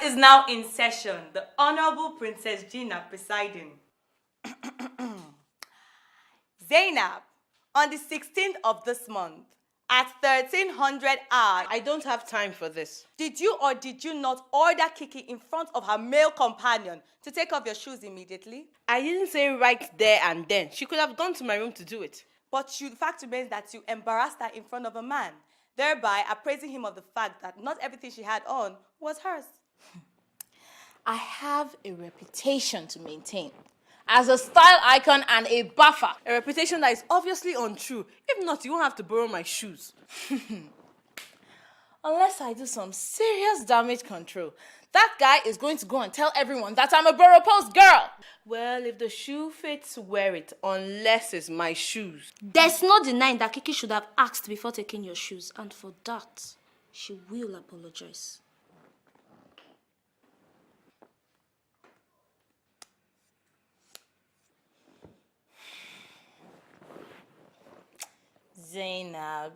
is now in session. The Honorable Princess Gina presiding. Zainab, on the 16th of this month, at 1300 hours, I don't have time for this. did you or did you not order Kiki in front of her male companion to take off your shoes immediately? I didn't say right there and then. She could have gone to my room to do it. But the fact remains that you embarrassed her in front of a man, thereby appraising him of the fact that not everything she had on was hers. I have a reputation to maintain as a style icon and a buffer. A reputation that is obviously untrue. If not, you won't have to borrow my shoes. Unless I do some serious damage control, that guy is going to go and tell everyone that I'm a Borough Post girl. Well, if the shoe fits, wear it. Unless it's my shoes. There's no denying that Kiki should have asked before taking your shoes, and for that, she will apologize. Zainab,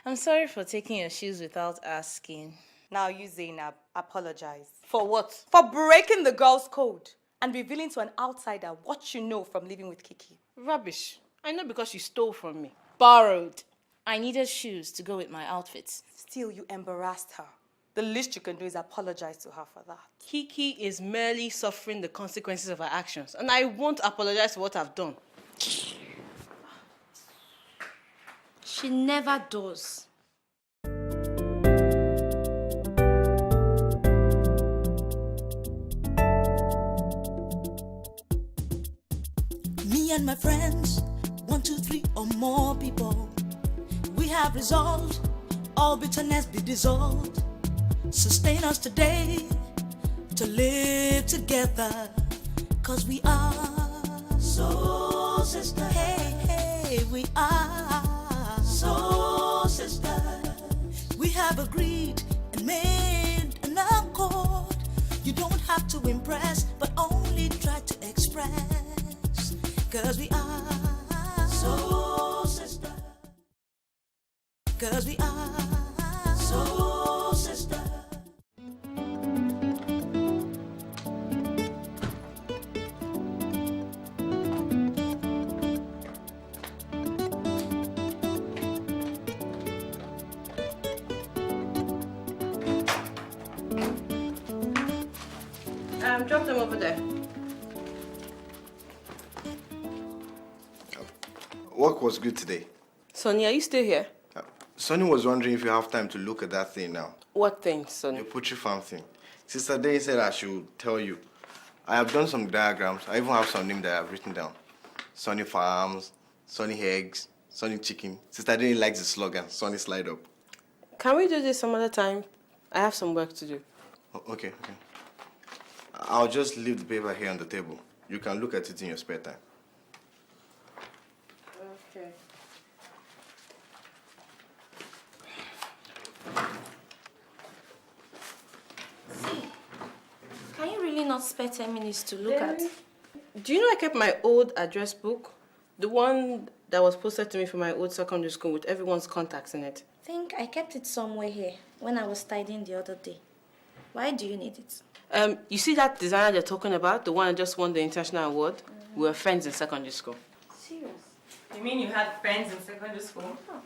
I'm sorry for taking your shoes without asking. Now you, Zainab, apologize. For what? For breaking the girl's code and revealing to an outsider what you know from living with Kiki. Rubbish. I know because she stole from me. Borrowed. I needed shoes to go with my outfits. Still, you embarrassed her. The least you can do is apologize to her for that. Kiki is merely suffering the consequences of her actions, and I won't apologize for what I've done. She never does. Me and my friends, 1, 2, 3 or more people, we have resolved, all bitterness be dissolved. Sustain us today, to live together, 'cause we are soul sisters. Hey, hey, we are soul sisters. We have agreed and made an accord. You don't have to impress, but only try to express, 'cause we are soul sisters. 'Cause we are soul sisters. Drop them over there. Work was good today. Sonny, are you still here? Sonny was wondering if you have time to look at that thing now. What thing, Sonny? The poultry farm thing. Sister Derin said I should tell you. I have done some diagrams. I even have some names that I have written down. Sonny Farms, Sonny Eggs, Sonny Chicken. Sister Derin likes the slogan, Sonny Slide Up. Can we do this some other time? I have some work to do. Okay. I'll just leave the paper here on the table. You can look at it in your spare time. Okay. See, can you really not spare 10 minutes to look at? Do you know I kept my old address book? The one that was posted to me from my old secondary school with everyone's contacts in it. I think I kept it somewhere here when I was tidying the other day. Why do you need it? You see that designer they're talking about? The one that just won the international award? We were friends in secondary school. Serious? You mean you had friends in secondary school? Oh.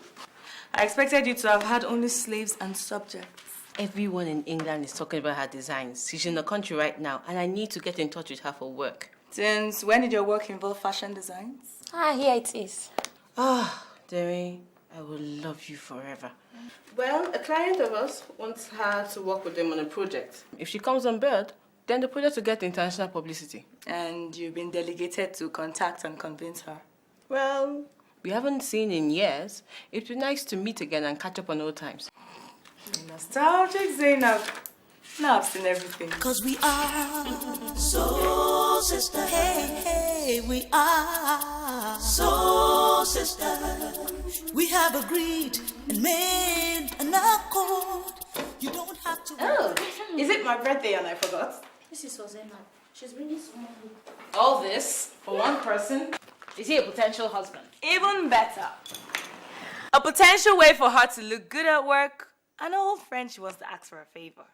I expected you to have had only slaves and subjects. Everyone in England is talking about her designs. She's in the country right now, and I need to get in touch with her for work. Since when did your work involve fashion designs? Here it is. Derin, I will love you forever. Well, a client of us wants her to work with them on a project. If she comes on board, then the project will get international publicity. And you've been delegated to contact and convince her? Well, we haven't seen in years. It'd be nice to meet again and catch up on old times. Nostalgic, Zainab. Now I've seen everything. 'Cause we are soul sisters. Hey, hey, we are soul sisters. We have agreed and made an accord. You don't have to. Oh, is it my birthday and I forgot? This is for Zainab. She's bringing someone who... All this for one person? Is he a potential husband? Even better. A potential way for her to look good at work, and an old friend she wants to ask for a favor.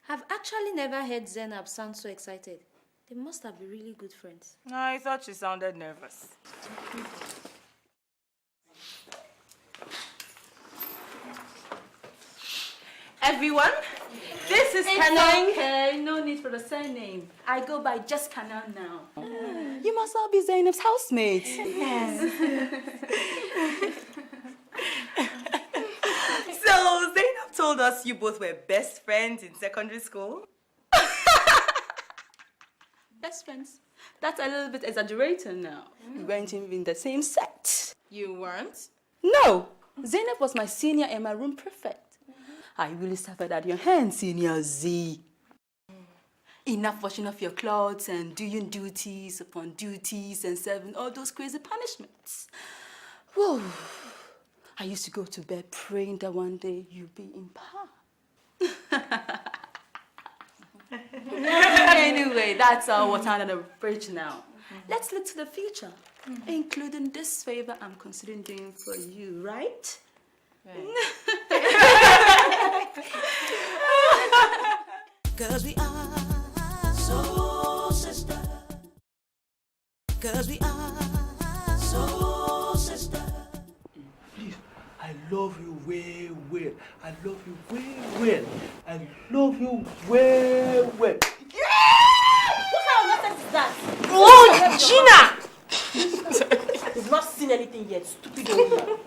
I've actually never heard Zainab sound so excited. They must have been really good friends. I thought she sounded nervous. Everyone, this is Canang. Okay, no need for the surname. I go by just Canang now. You must all be Zainab's housemates. So, Zainab told us you both were best friends in secondary school? Best friends. That's a little bit exaggerated now. We weren't even in the same set. You weren't? No! Zainab was my senior and my room prefect. I really suffered at your hands, Senior Z. Enough washing off your clothes and doing duties upon duties and serving all those crazy punishments. Whoa. I used to go to bed praying that one day you'll be in power. Anyway, that's all what's under the bridge now. Let's look to the future, including this favor I'm considering doing for you, right? Cause we are so sister. Cause we are so sister. Please, I love you way well. I love you way well. I love you way well. What kind of nonsense is that? Oh, Gina! You've not seen anything yet, stupid old man.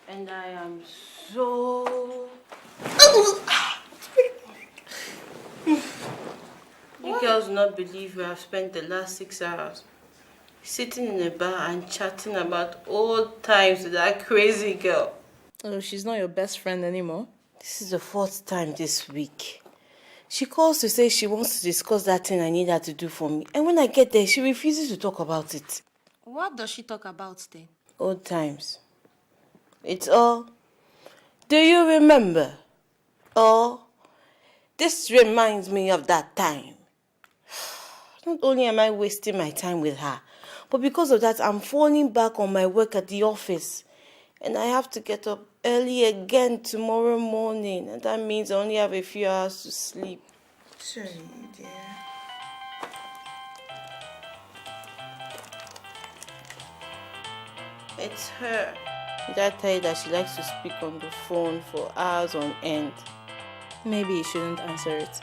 And I am so... You girls do not believe we have spent the last 6 hours sitting in a bar and chatting about old times with that crazy girl. Oh, she's not your best friend anymore? This is the 4th time this week. She calls to say she wants to discuss that thing I need her to do for me. And when I get there, she refuses to talk about it. What does she talk about then? Old times. It's all, do you remember? Or, this reminds me of that time. Not only am I wasting my time with her, but because of that, I'm falling back on my work at the office. And I have to get up early again tomorrow morning. And that means I only have a few hours to sleep. Sorry, dear. It's her. Did I tell you that she likes to speak on the phone for hours on end? Maybe you shouldn't answer it.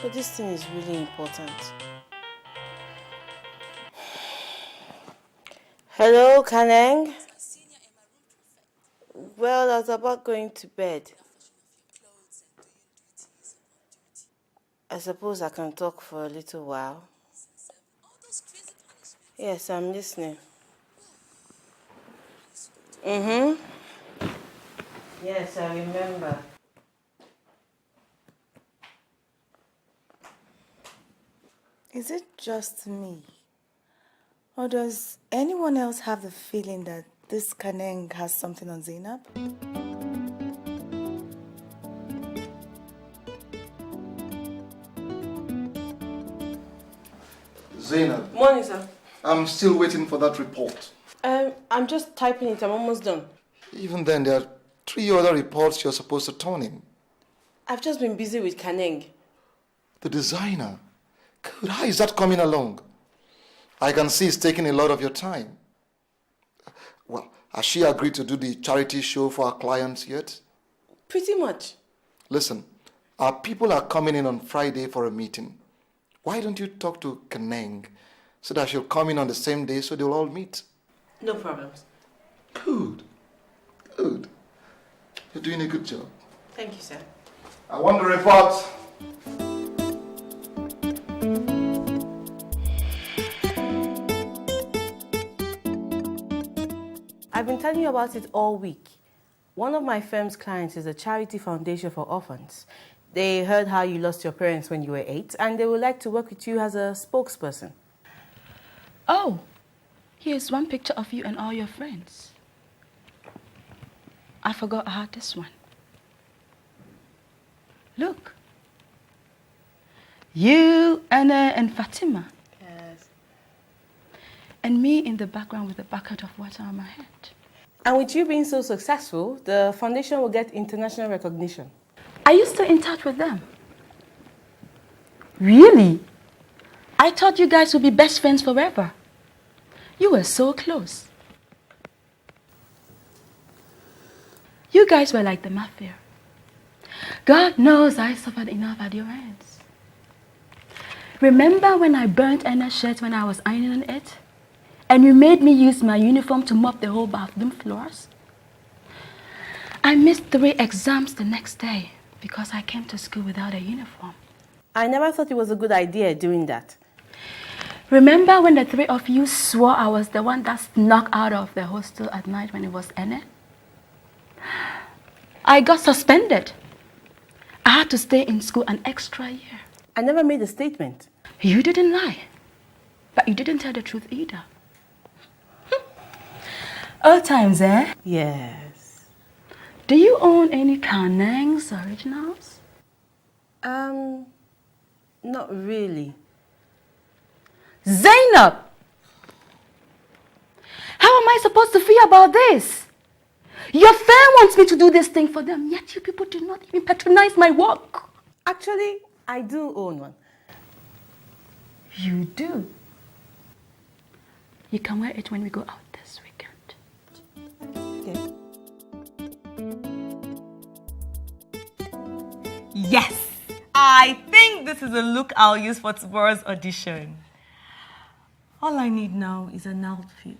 But this thing is really important. Hello, Kaneng? Well, I was about going to bed. I suppose I can talk for a little while. Yes, I'm listening. Yes, I remember. Is it just me? Or does anyone else have the feeling that this Kaneng has something on Zainab? Zainab, Morning, sir. I'm still waiting for that report. I'm just typing it. I'm almost done. Even then, there are 3 other reports you're supposed to turn in. I've just been busy with Kaneng. The designer. Good, how is that coming along? I can see it's taking a lot of your time. Well, has she agreed to do the charity show for our clients yet? Pretty much. Listen, our people are coming in on Friday for a meeting. Why don't you talk to Kaneng so that she'll come in on the same day so they'll all meet? No problems. Good. Good. You're doing a good job. Thank you, sir. I want the report. I've been telling you about it all week. One of my firm's clients is a charity foundation for orphans. They heard how you lost your parents when you were 8, and they would like to work with you as a spokesperson. Oh, here's one picture of you and all your friends. I forgot I had this one. Look. You, Anna, and Fatima. Yes. and me in the background with a bucket of water on my head. And with you being so successful, the foundation will get international recognition. Are you still in touch with them? Really? I thought you guys would be best friends forever. You were so close. You guys were like the mafia. God knows I suffered enough at your hands. Remember when I burnt Anna's shirt when I was ironing it? And you made me use my uniform to mop the whole bathroom floors? I missed 3 exams the next day because I came to school without a uniform. I never thought it was a good idea doing that. Remember when the 3 of you swore I was the one that snuck out of the hostel at night when it was Anna? I got suspended. I had to stay in school an extra year. I never made a statement. You didn't lie. But you didn't tell the truth either. Old times, eh? Yes. Do you own any Kanang's originals? Not really. Zainab! How am I supposed to feel about this? Your firm wants me to do this thing for them, yet you people do not even patronize my work. Actually, I do own one. You do? You can wear it when we go out this weekend. Okay. Yes! I think this is a look I'll use for tomorrow's audition. All I need now is an outfit.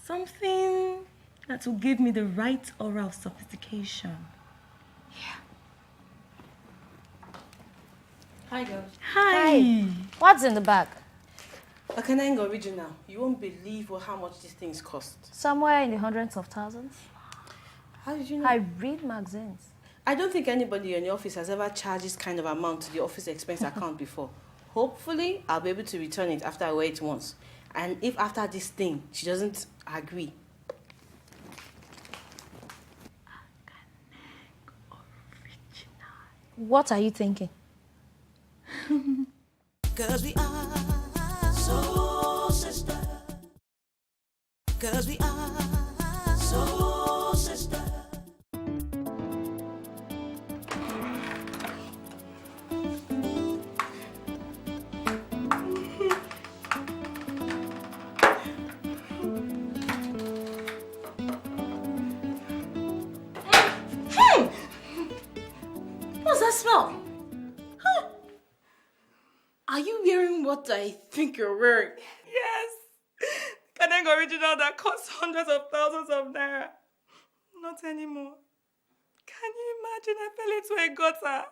Something that will give me the right aura of sophistication. Yeah. Hi, girls. Hi. What's in the bag? A Kanang original. You won't believe how much these things cost. Somewhere in the hundreds of thousands. How did you know? I read magazines. I don't think anybody in the office has ever charged this kind of amount to the office expense account before. Hopefully, I'll be able to return it after I wear it once. And if after this thing, she doesn't agree. What are you thinking? Cause we are so sister. Cause we are so sister. What's that smell? Huh? Are you wearing what I think you're wearing? Yes! Kanang original that costs hundreds of thousands of naira. Not anymore. Can you imagine? I fell into a gutter.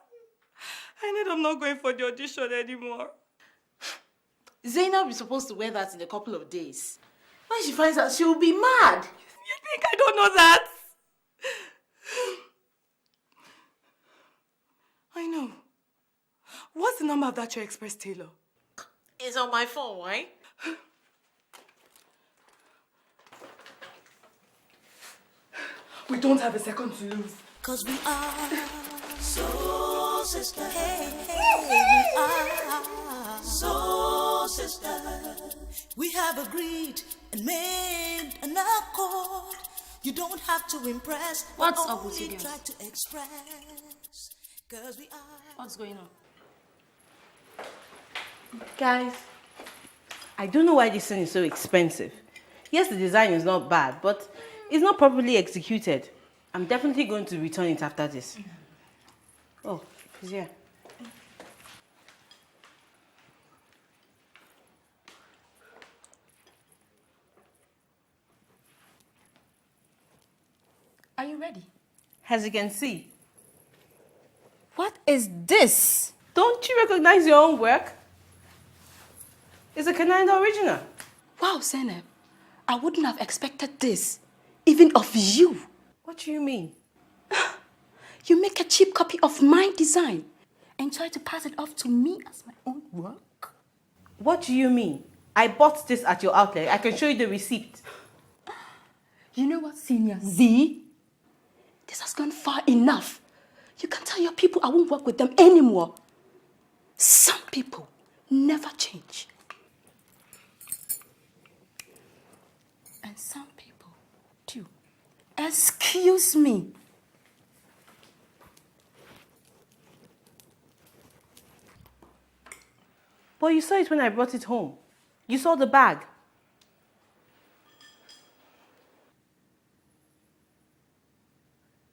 I ended up not going for the audition anymore. Zainab is supposed to wear that in a couple of days. When she finds out, she'll be mad. You think I don't know that? I know. What's the number of that your express tailor? It's on my phone, right? We don't have a second to lose. Cause we are so sister. Hey, hey, we are so sister. We have agreed and made an accord. You don't have to impress. What's up with you girls? girls? Try to express. Cause we are. What's going on? Guys, I don't know why this thing is so expensive. Yes, the design is not bad, but it's not properly executed. I'm definitely going to return it after this. Oh, it's here. Are you ready? As you can see. What is this? Don't you recognize your own work? It's a Canada original. Wow, Zainab. I wouldn't have expected this, even of you. What do you mean? You make a cheap copy of my design and try to pass it off to me as my own work? What do you mean? I bought this at your outlet. I can show you the receipt. You know what, Senior Z? This has gone far enough. You can tell your people I won't work with them anymore. Some people never change. And some people do. Excuse me. But you saw it when I brought it home. You saw the bag.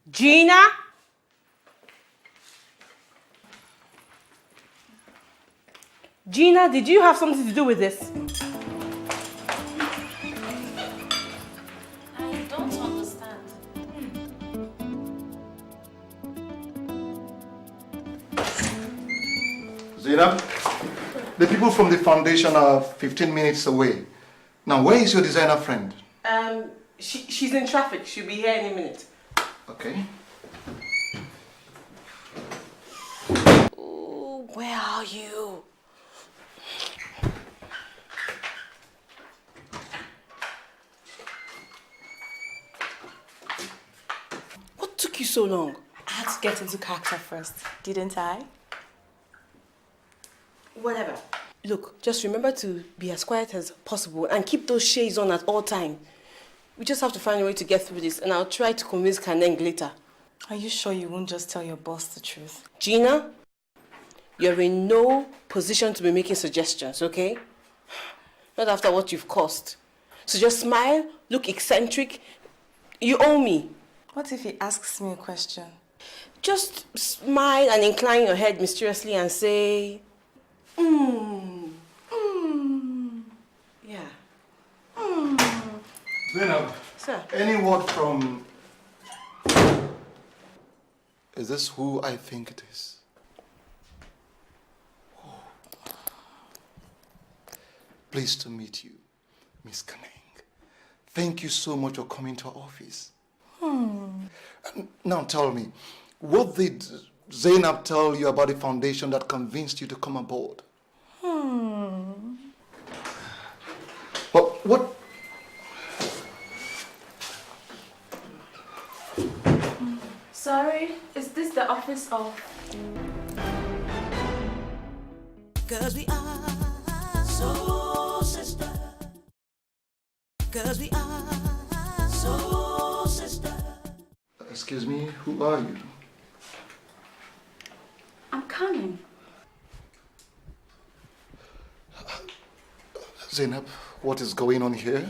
Gina? Gina, did you have something to do with this? I don't understand. Zainab, the people from the foundation are 15 minutes away. Now, where is your designer friend? She's in traffic. She'll be here any minute. Okay. Oh, where are you? What took you so long? I had to get into character first, didn't I? Whatever. Look, just remember to be as quiet as possible and keep those shades on at all times. We just have to find a way to get through this, and I'll try to convince Kaneng later. Are you sure you won't just tell your boss the truth? Gina, you're in no position to be making suggestions, okay? Not after what you've caused. So just smile, look eccentric. You owe me. What if he asks me a question? Just smile and incline your head mysteriously and say, Yeah. Zainab, Sir. any word from... Is this who I think it is? Oh. Pleased to meet you, Miss Kaneng. Thank you so much for coming to our office. Now tell me, what did Zainab tell you about the foundation that convinced you to come aboard? But what... Sorry, is this the office of... Cause we are so sister. Cause we are so sister. Excuse me, who are you? I'm coming. Zainab, what is going on here?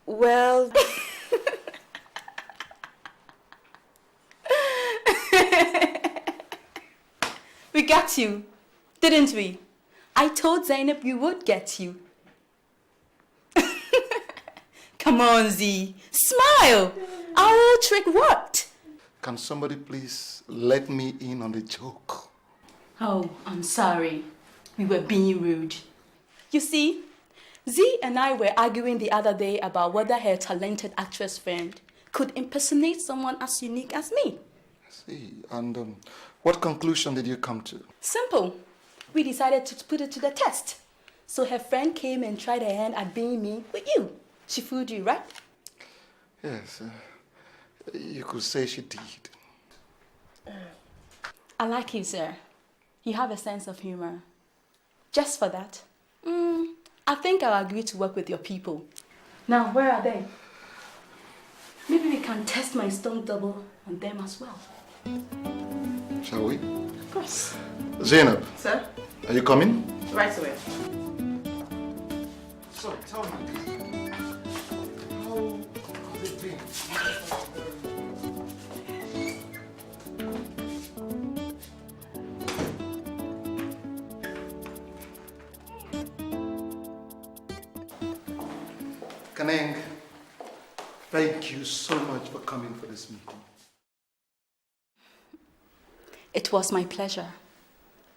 Well... We got you, didn't we? I told Zainab we would get you. Come on, Z. Smile. Our little trick worked. Can somebody please let me in on the joke? Oh, I'm sorry. We were being rude. You see, Z and I were arguing the other day about whether her talented actress friend could impersonate someone as unique as me. I see. And what conclusion did you come to? Simple. We decided to put it to the test. So her friend came and tried her hand at being me with you. She fooled you, right? Yes, you could say she did. I like you, sir. You have a sense of humor. Just for that, I think I'll agree to work with your people. Now, where are they? Maybe we can test my stunt double on them as well. Shall we? Of course. Zainab. Sir? Are you coming? Right away. So, tell me, how has it been? Kaneng, thank you so much for coming for this meeting. It was my pleasure.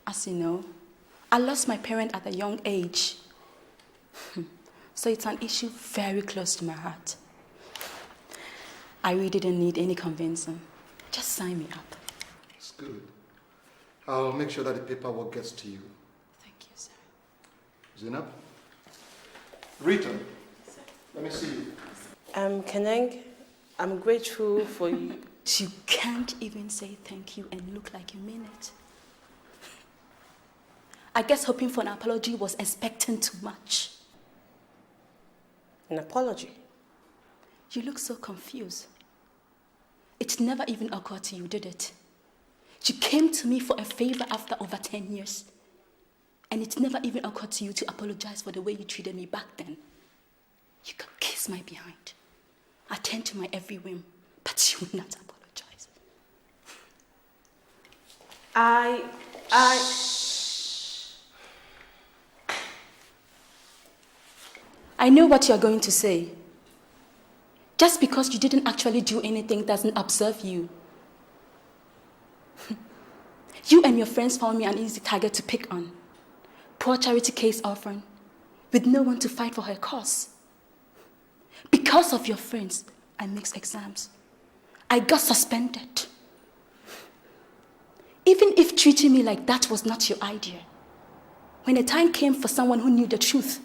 As you know, I lost my parent at a young age. So it's an issue very close to my heart. I really didn't need any convincing. Just sign me up. It's good. I'll make sure that the paperwork gets to you. Thank you, sir. Zainab? Rita, let me see you. Kaneng, I'm grateful for you. You can't even say thank you and look like you mean it. I guess hoping for an apology was expecting too much. An apology? You look so confused. It never even occurred to you, did it? You came to me for a favor after over 10 years. And it never even occurred to you to apologize for the way you treated me back then. You could kiss my behind, attend to my every whim, but you would not apologize. I know what you're going to say. Just because you didn't actually do anything doesn't absolve you. You and your friends found me an easy target to pick on. Poor charity case orphan, with no one to fight for her cause. Because of your friends, I mixed exams. I got suspended. Even if treating me like that was not your idea, when the time came for someone who knew the truth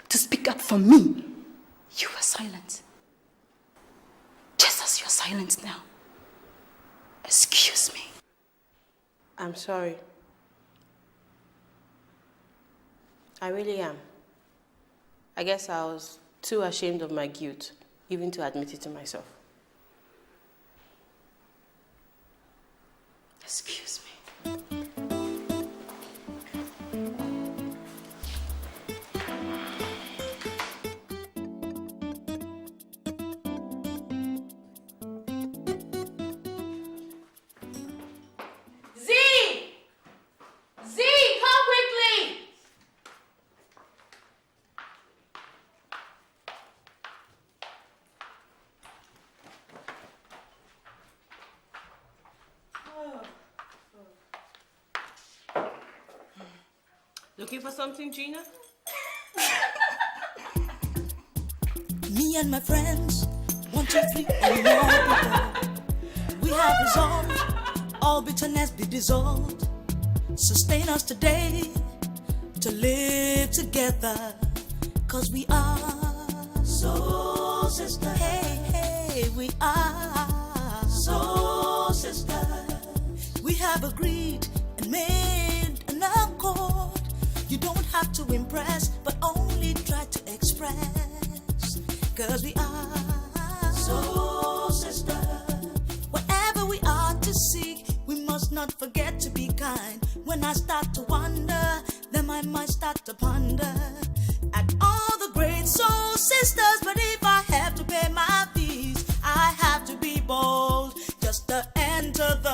to speak up for me, you were silent. Just as you're silent now. Excuse me. I'm sorry. I really am. I guess I was too ashamed of my guilt, even to admit it to myself. Excuse me. Looking for something, Gina? Me and my friends, 1, 2, 3, and more people. We have resolved, all bitterness be dissolved. Sustain us today to live together, 'cause we are soul sisters. Hey, hey, we are soul sisters. We have agreed and made an accord. You don't have to impress, but only try to express. 'Cause we are soul sisters. Whatever we are to seek, we must not forget to be kind. When I start to wonder, then I might start to ponder at all the great soul sisters. But if I have to pay my fees, I have to be bold just to enter the